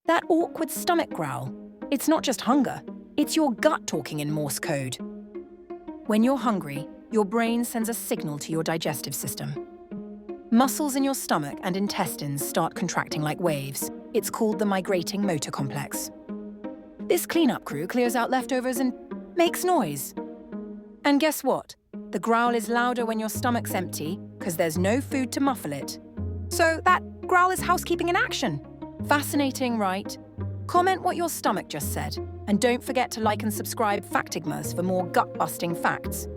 That awkward stomach growl. It's not just hunger, it's your gut talking in Morse code. When you're hungry, your brain sends a signal to your digestive system. Muscles in your stomach and intestines start contracting like waves. It's called the migrating motor complex. This cleanup crew clears out leftovers and makes noise. And guess what? The growl is louder when your stomach's empty because there's no food to muffle it. So that growl is housekeeping in action. Fascinating, right? Comment what your stomach just said. And don't forget to like and subscribe Factigmas for more gut-busting facts.